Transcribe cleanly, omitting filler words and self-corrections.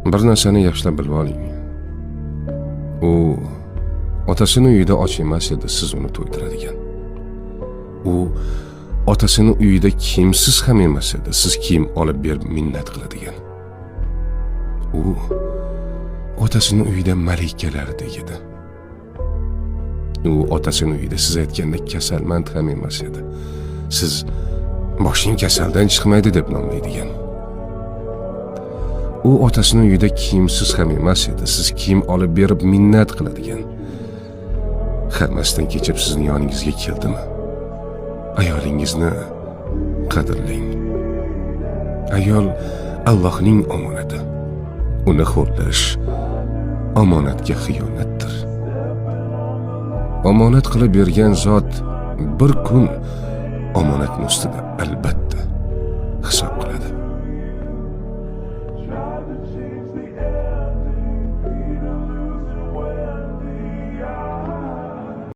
Bir narsani yaxshilab bilib oling. U otasini uyida och emas edi, siz uni to'ydiradigan. U otasini uyida kiyimsiz ham emas edi, siz kiyim olib berib minnat qiladigan. U otasini uyida malikalardek edi. U otasini uyida siz aytgandek kasalmand ham emas edi. Siz boshing kasaldan chiqmaydi deb nomlaydigan. U otasini uyida kiyimsiz ham emas edi. Siz kiyim olib berib minnat qiladigan. Hammasidan kechib sizning yoningizga keldimi? Ayolingizni qadrlang. Ayol Allohning omonati. Uni xo'rlash omonatga xiyonatdir. Omonat qilib bergan zot bir kun omonatning ustida albatta